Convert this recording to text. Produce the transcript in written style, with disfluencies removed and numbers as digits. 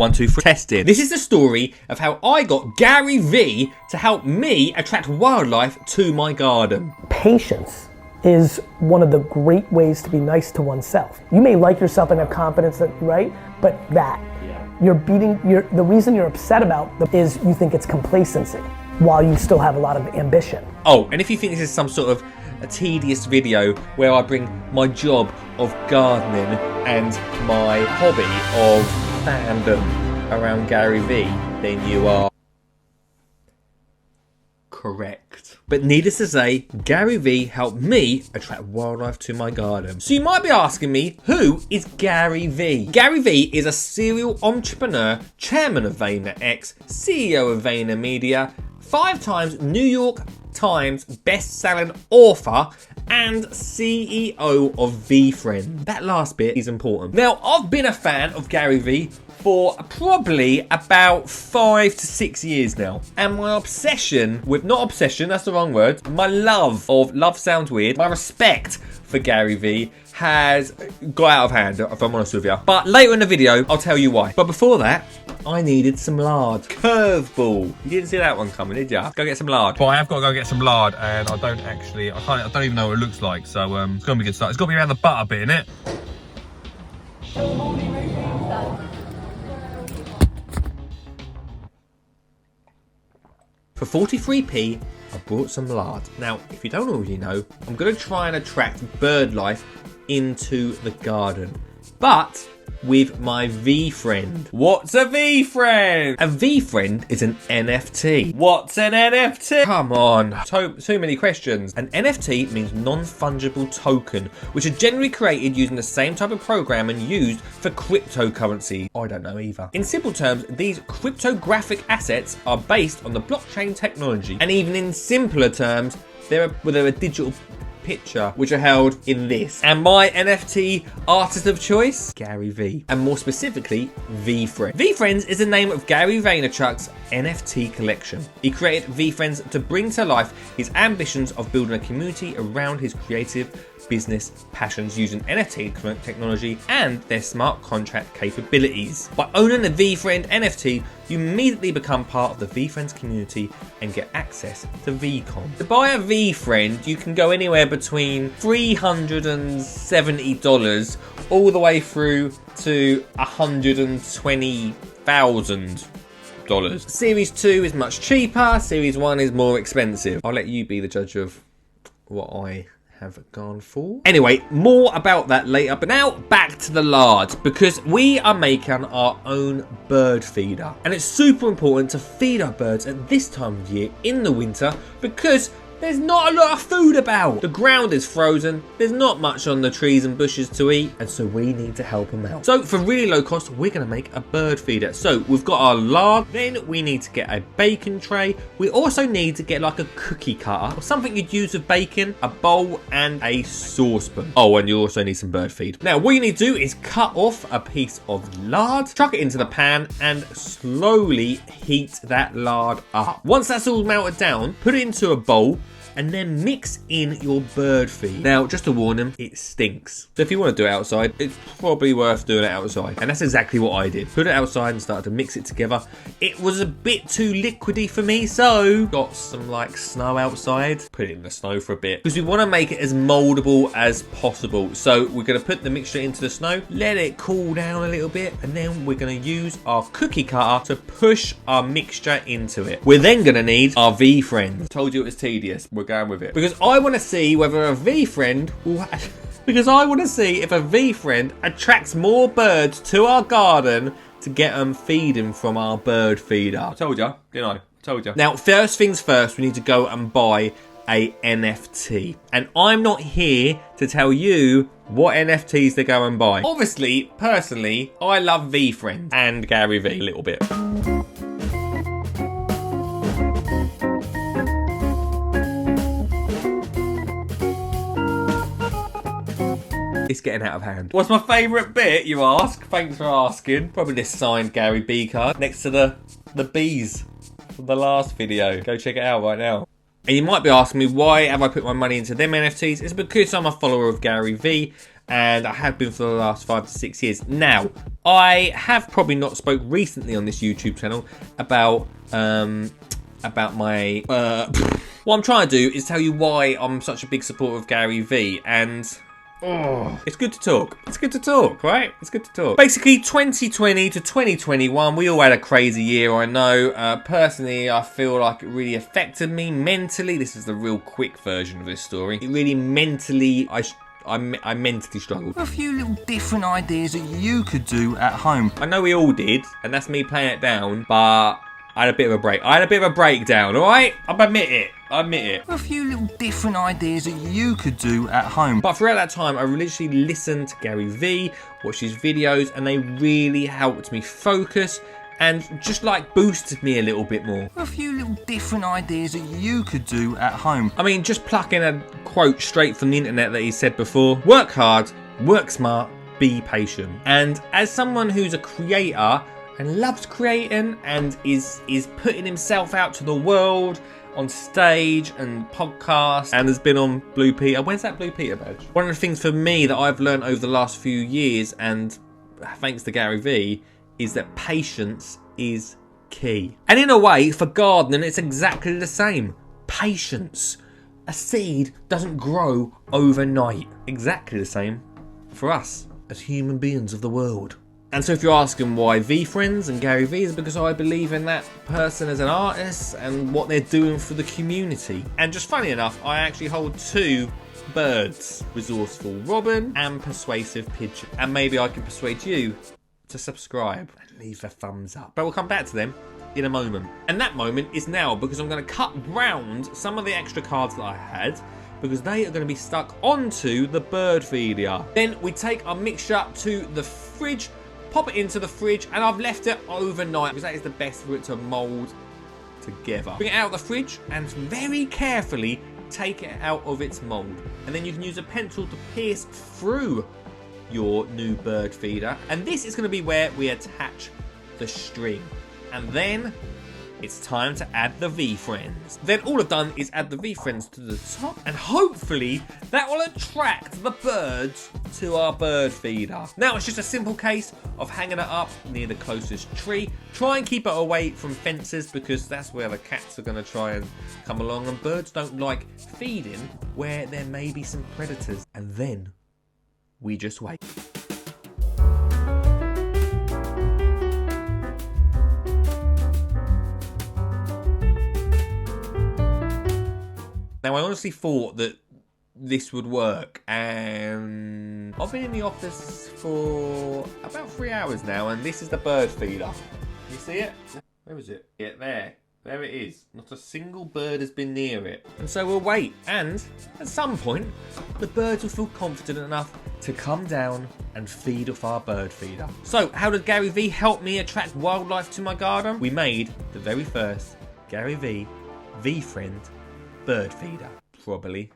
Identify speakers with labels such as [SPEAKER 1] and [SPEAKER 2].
[SPEAKER 1] 1, 2, 3. Tested. This is the story of how I got Gary V to help me attract wildlife to my garden.
[SPEAKER 2] Patience is one of the great ways to be nice to oneself. You may like yourself and have confidence that, right? But the reason you're upset about is you think it's complacency while you still have a lot of ambition.
[SPEAKER 1] Oh, and if you think this is some sort of a tedious video where I bring my job of gardening and my hobby of fandom around Gary V, then you are correct. But needless to say, Gary V helped me attract wildlife to my garden. So you might be asking me, who is Gary V? Gary V is a serial entrepreneur, chairman of VaynerX, CEO of VaynerMedia, 5 times New York Times best-selling author, and CEO of Veefriends. That last bit is important. Now, I've been a fan of Gary V for probably about 5 to 6 years now. And my obsession with, not obsession, that's the wrong word, my love sounds weird, my respect for Gary V has got out of hand, if I'm honest with you. But later in the video, I'll tell you why. But before that, I needed some lard. Curveball. You didn't see that one coming, did you? Go get some lard.
[SPEAKER 3] But I have got to go get some lard, and I don't even know what it looks like. So it's gonna be a good start. It's got to be around the butter bit, innit?
[SPEAKER 1] For 43p, I brought some lard. Now, if you don't already know, I'm going to try and attract bird life into the garden, but with my V-Friend. What's a V-Friend? A V-Friend is an NFT. What's an NFT? Come on, too many questions. An NFT means non-fungible token, which are generally created using the same type of program and used for cryptocurrency. I don't know either. In simple terms, these cryptographic assets are based on the blockchain technology. And even in simpler terms, they're a digital picture which are held in this. And my NFT artist of choice, Gary V, and more specifically Veefriends. Veefriends is the name of Gary Vaynerchuk's NFT collection. He created Veefriends to bring to life his ambitions of building a community around his creative business passions using NFT technology and their smart contract capabilities. By owning a Veefriend NFT, you immediately become part of the Veefriends community and get access to VCon. To buy a Veefriend, you can go anywhere between $370 all the way through to $120,000. Series 2 is much cheaper, Series 1 is more expensive. I'll let you be the judge of what I have gone for. Anyway, more about that later, but now back to the lard, because we are making our own bird feeder, and it's super important to feed our birds at this time of year in the winter because there's not a lot of food about. The ground is frozen, there's not much on the trees and bushes to eat, and so we need to help them out. So for really low cost, we're gonna make a bird feeder. So we've got our lard, then we need to get a bacon tray. We also need to get like a cookie cutter, or something you'd use with bacon, a bowl, and a saucepan. Oh, and you also need some bird feed. Now, what you need to do is cut off a piece of lard, chuck it into the pan, and slowly heat that lard up. Once that's all melted down, put it into a bowl, and then mix in your bird feed. Now, just to warn them, it stinks. So if you want to do it outside, it's probably worth doing it outside. And that's exactly what I did. Put it outside and started to mix it together. It was a bit too liquidy for me, so got some like snow outside. Put it in the snow for a bit, because we want to make it as moldable as possible. So we're going to put the mixture into the snow, let it cool down a little bit, and then we're going to use our cookie cutter to push our mixture into it. We're then going to need our Veefriends. Told you it was tedious. We're going with it because I want to see whether a Veefriend will because I want to see if a Veefriend attracts more birds to our garden to get them feeding from our bird feeder. I told you, didn't I? Told you. Now, first things first, we need to go and buy a NFT, and I'm not here to tell you what NFTs to go and buy. Obviously, personally, I love Veefriends and Gary V a little bit. It's getting out of hand. What's my favourite bit, you ask? Thanks for asking. Probably this signed Gary B card next to the bees from the last video. Go check it out right now. And you might be asking me, why have I put my money into them NFTs? It's because I'm a follower of Gary V, and I have been for the last 5 to 6 years. Now, I have probably not spoke recently on this YouTube channel about my... what I'm trying to do is tell you why I'm such a big supporter of Gary Vee, and... oh, it's good to talk. It's good to talk, right? It's good to talk. Basically, 2020 to 2021, we all had a crazy year, I know. Personally, I feel like it really affected me mentally. This is the real quick version of this story. It really mentally... I mentally struggled.
[SPEAKER 3] A few little different ideas that you could do at home.
[SPEAKER 1] I know we all did, and that's me playing it down, but I had a bit of a break. I had a bit of a breakdown, alright? I admit it. I admit it.
[SPEAKER 3] A few little different ideas that you could do at home.
[SPEAKER 1] But throughout that time, I literally listened to Gary Vee, watched his videos, and they really helped me focus and just like boosted me a little bit more.
[SPEAKER 3] A few little different ideas that you could do at home.
[SPEAKER 1] I mean, just plucking a quote straight from the internet that he said before: work hard, work smart, be patient. And as someone who's a creator and loves creating and is putting himself out to the world on stage and podcasts, and has been on Blue Peter. Where's that Blue Peter badge? One of the things for me that I've learned over the last few years, and thanks to Gary Vee, is that patience is key. And in a way, for gardening, it's exactly the same. Patience. A seed doesn't grow overnight. Exactly the same for us as human beings of the world. And so if you're asking why Veefriends and Gary Vee, is because I believe in that person as an artist and what they're doing for the community. And just funny enough, I actually hold 2 birds: resourceful robin and persuasive pigeon. And maybe I can persuade you to subscribe and leave a thumbs up. But we'll come back to them in a moment. And that moment is now, because I'm going to cut round some of the extra cards that I had, because they are going to be stuck onto the bird feeder. Then we take our mixture to the fridge, pop it into the fridge, and I've left it overnight because that is the best for it to mould together. Bring it out of the fridge and very carefully take it out of its mould. And then you can use a pencil to pierce through your new bird feeder. And this is going to be where we attach the string. And then it's time to add the Veefriends. Then all I've done is add the Veefriends to the top, and hopefully that will attract the birds to our bird feeder. Now it's just a simple case of hanging it up near the closest tree. Try and keep it away from fences, because that's where the cats are going to try and come along, and birds don't like feeding where there may be some predators. And then we just wait. Now, I honestly thought that this would work, and I've been in the office for about 3 hours now, and this is the bird feeder. You see it? Where is it? Yeah, there. There it is. Not a single bird has been near it. And so we'll wait, and at some point, the birds will feel confident enough to come down and feed off our bird feeder. So, how did Gary Vee help me attract wildlife to my garden? We made the very first Gary Vee Veefriend bird feeder. Probably